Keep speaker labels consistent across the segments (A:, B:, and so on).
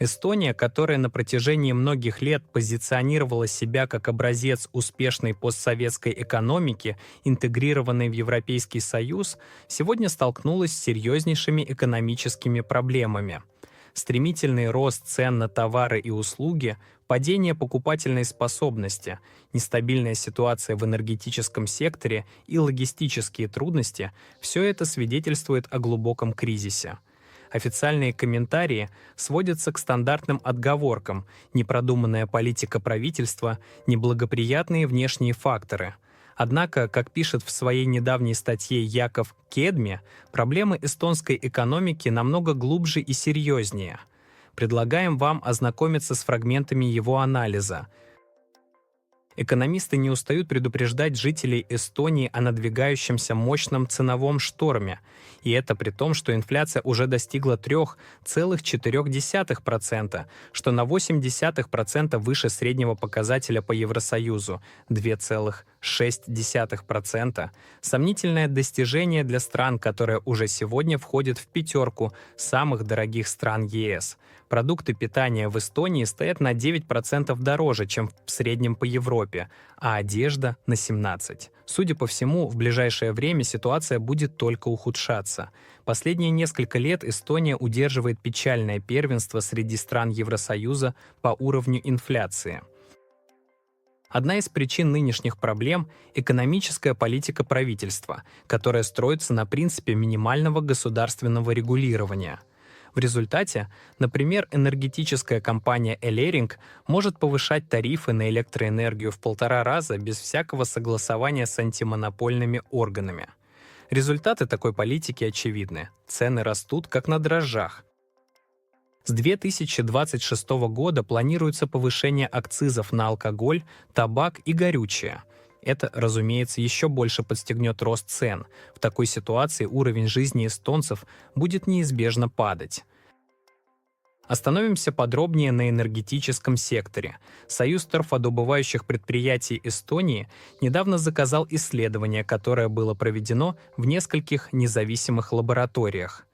A: Эстония, которая на протяжении многих лет позиционировала себя как образец успешной постсоветской экономики, интегрированной в Европейский Союз, сегодня столкнулась с серьезнейшими экономическими проблемами. Стремительный рост цен на товары и услуги, падение покупательной способности, нестабильная ситуация в энергетическом секторе и логистические трудности — все это свидетельствует о глубоком кризисе. Официальные комментарии сводятся к стандартным отговоркам: непродуманная политика правительства, неблагоприятные внешние факторы. Однако, как пишет в своей недавней статье Яков Кедми, проблемы эстонской экономики намного глубже и серьезнее. Предлагаем вам ознакомиться с фрагментами его анализа. Экономисты не устают предупреждать жителей Эстонии о надвигающемся мощном ценовом шторме, и это при том, что инфляция уже достигла 3,4%, что на 0,8% выше среднего показателя по Евросоюзу — 2,6%. Сомнительное достижение для стран, которые уже сегодня входят в пятерку самых дорогих стран ЕС. Продукты питания в Эстонии стоят на 9% дороже, чем в среднем по Европе, а одежда — на 17%. Судя по всему, в ближайшее время ситуация будет только ухудшаться. Последние несколько лет Эстония удерживает печальное первенство среди стран Евросоюза по уровню инфляции. Одна из причин нынешних проблем — экономическая политика правительства, которая строится на принципе минимального государственного регулирования. В результате, например, энергетическая компания Элеринг может повышать тарифы на электроэнергию в 1,5 раза без всякого согласования с антимонопольными органами. Результаты такой политики очевидны: цены растут как на дрожжах. С 2026 года планируется повышение акцизов на алкоголь, табак и горючее. Это, разумеется, еще больше подстегнет рост цен. В такой ситуации уровень жизни эстонцев будет неизбежно падать. Остановимся подробнее на энергетическом секторе. Союз торфодобывающих предприятий Эстонии недавно заказал исследование, которое было проведено в нескольких независимых лабораториях.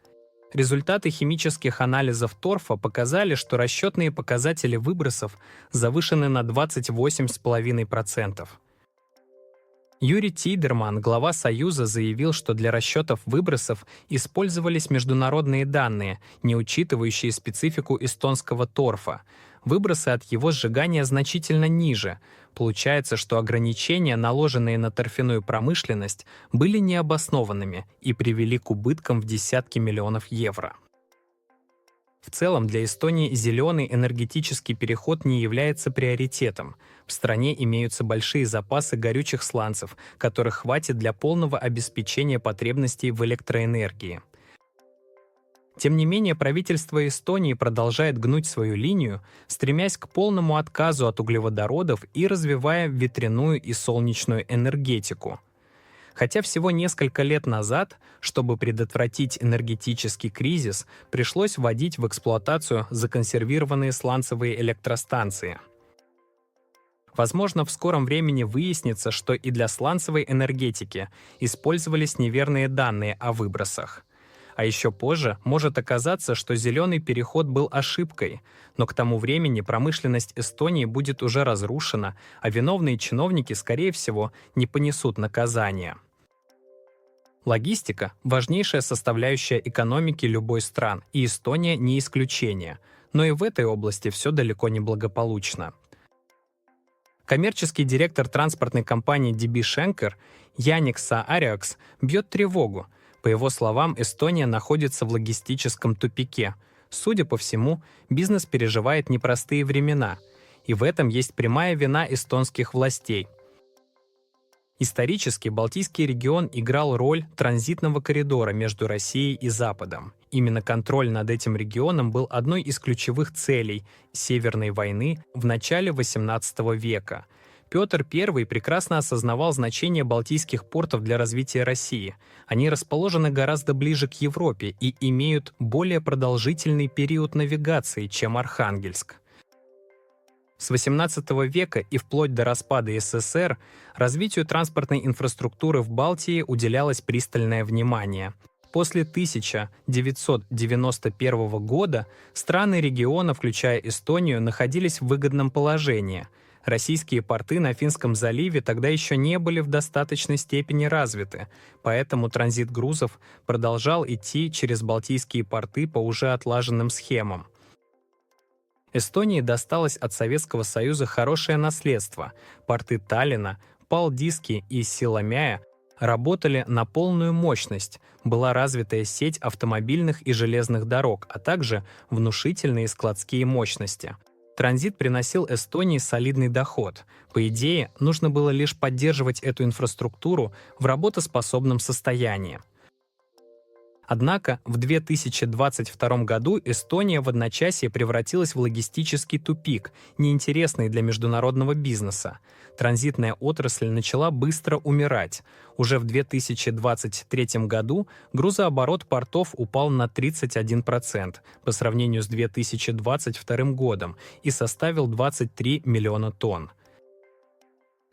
A: Результаты химических анализов торфа показали, что расчетные показатели выбросов завышены на 28,5%. Юрий Тидерман, глава Союза, заявил, что для расчетов выбросов использовались международные данные, не учитывающие специфику эстонского торфа. Выбросы от его сжигания значительно ниже. Получается, что ограничения, наложенные на торфяную промышленность, были необоснованными и привели к убыткам в десятки миллионов евро. В целом для Эстонии зеленый энергетический переход не является приоритетом. В стране имеются большие запасы горючих сланцев, которых хватит для полного обеспечения потребностей в электроэнергии. Тем не менее, правительство Эстонии продолжает гнуть свою линию, стремясь к полному отказу от углеводородов и развивая ветряную и солнечную энергетику. Хотя всего несколько лет назад, чтобы предотвратить энергетический кризис, пришлось вводить в эксплуатацию законсервированные сланцевые электростанции. Возможно, в скором времени выяснится, что и для сланцевой энергетики использовались неверные данные о выбросах. А еще позже может оказаться, что зеленый переход был ошибкой, но к тому времени промышленность Эстонии будет уже разрушена, а виновные чиновники, скорее всего, не понесут наказания. Логистика — важнейшая составляющая экономики любой стран, и Эстония не исключение. Но и в этой области все далеко не благополучно. Коммерческий директор транспортной компании DB Schenker Яник Саарякс бьет тревогу. По его словам, Эстония находится в логистическом тупике. Судя по всему, бизнес переживает непростые времена, и в этом есть прямая вина эстонских властей. Исторически Балтийский регион играл роль транзитного коридора между Россией и Западом. Именно контроль над этим регионом был одной из ключевых целей Северной войны в начале XVIII века. Петр I прекрасно осознавал значение балтийских портов для развития России. Они расположены гораздо ближе к Европе и имеют более продолжительный период навигации, чем Архангельск. С XVIII века и вплоть до распада СССР развитию транспортной инфраструктуры в Балтии уделялось пристальное внимание. После 1991 года страны региона, включая Эстонию, находились в выгодном положении. Российские порты на Финском заливе тогда еще не были в достаточной степени развиты, поэтому транзит грузов продолжал идти через балтийские порты по уже отлаженным схемам. Эстонии досталось от Советского Союза хорошее наследство. Порты Таллина, Палдиски и Силомяя работали на полную мощность, была развитая сеть автомобильных и железных дорог, а также внушительные складские мощности. Транзит приносил Эстонии солидный доход. По идее, нужно было лишь поддерживать эту инфраструктуру в работоспособном состоянии. Однако в 2022 году Эстония в одночасье превратилась в логистический тупик, неинтересный для международного бизнеса. Транзитная отрасль начала быстро умирать. Уже в 2023 году грузооборот портов упал на 31% по сравнению с 2022 годом и составил 23 миллиона тонн.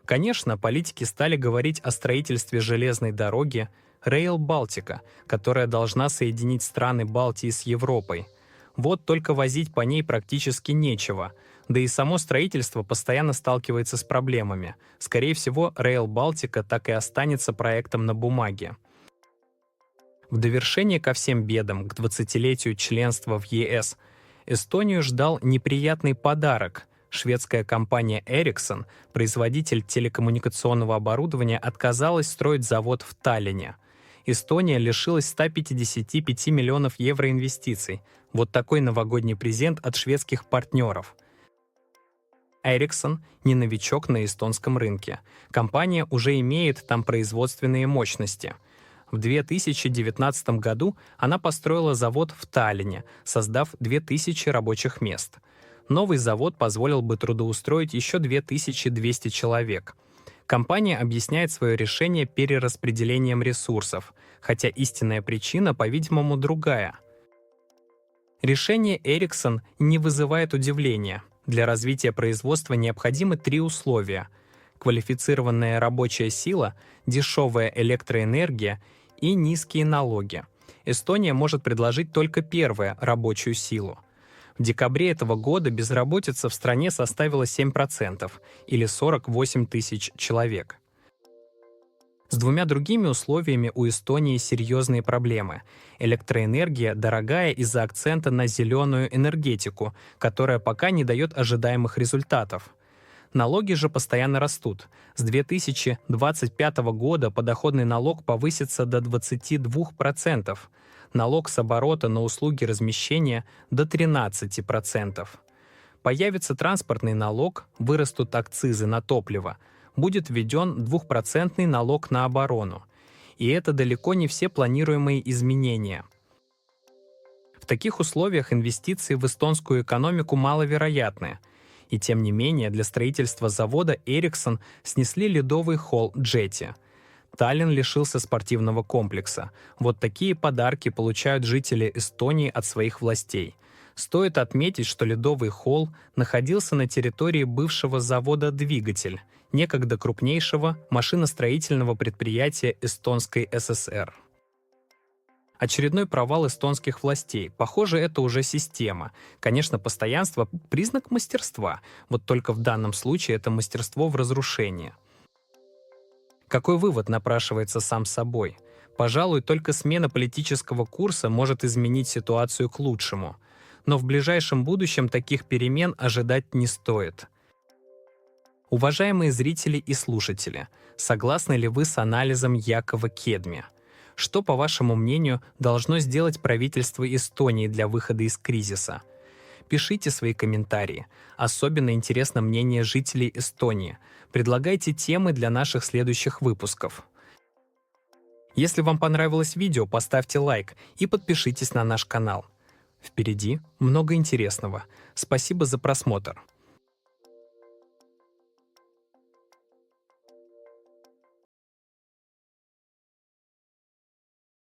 A: Конечно, политики стали говорить о строительстве железной дороги Rail Baltica, которая должна соединить страны Балтии с Европой. Вот только возить по ней практически нечего, да и само строительство постоянно сталкивается с проблемами. Скорее всего, Rail Baltica так и останется проектом на бумаге. В довершение ко всем бедам, к 20-летию членства в ЕС, Эстонию ждал неприятный подарок. Шведская компания Ericsson, производитель телекоммуникационного оборудования, отказалась строить завод в Таллине. Эстония лишилась 155 миллионов евро инвестиций. Вот такой новогодний презент от шведских партнеров. Ericsson не новичок на эстонском рынке. Компания уже имеет там производственные мощности. В 2019 году она построила завод в Таллине, создав 2000 рабочих мест. Новый завод позволил бы трудоустроить еще 2200 человек. Компания объясняет свое решение перераспределением ресурсов, хотя истинная причина, по-видимому, другая. Решение Ericsson не вызывает удивления. Для развития производства необходимы 3 условия: квалифицированная рабочая сила, дешевая электроэнергия и низкие налоги. Эстония может предложить только первое — рабочую силу. В декабре этого года безработица в стране составила 7% или 48 тысяч человек. С 2 другими условиями у Эстонии серьезные проблемы. Электроэнергия дорогая из-за акцента на зеленую энергетику, которая пока не дает ожидаемых результатов. Налоги же постоянно растут. С 2025 года подоходный налог повысится до 22%. Налог с оборота на услуги размещения до 13%. Появится транспортный налог, вырастут акцизы на топливо, будет введен 2% налог на оборону. И это далеко не все планируемые изменения. В таких условиях инвестиции в эстонскую экономику маловероятны. И тем не менее для строительства завода Ericsson снесли ледовый холл Джети. Таллин лишился спортивного комплекса. Вот такие подарки получают жители Эстонии от своих властей. Стоит отметить, что ледовый холл находился на территории бывшего завода «Двигатель», некогда крупнейшего машиностроительного предприятия Эстонской ССР. Очередной провал эстонских властей. Похоже, это уже система. Конечно, постоянство — признак мастерства. Вот только в данном случае это мастерство в разрушении. Какой вывод напрашивается сам собой? Пожалуй, только смена политического курса может изменить ситуацию к лучшему. Но в ближайшем будущем таких перемен ожидать не стоит. Уважаемые зрители и слушатели, согласны ли вы с анализом Якова Кедми? Что, по вашему мнению, должно сделать правительство Эстонии для выхода из кризиса? Пишите свои комментарии. Особенно интересно мнение жителей Эстонии. Предлагайте темы для наших следующих выпусков. Если вам понравилось видео, поставьте лайк и подпишитесь на наш канал. Впереди много интересного. Спасибо за просмотр.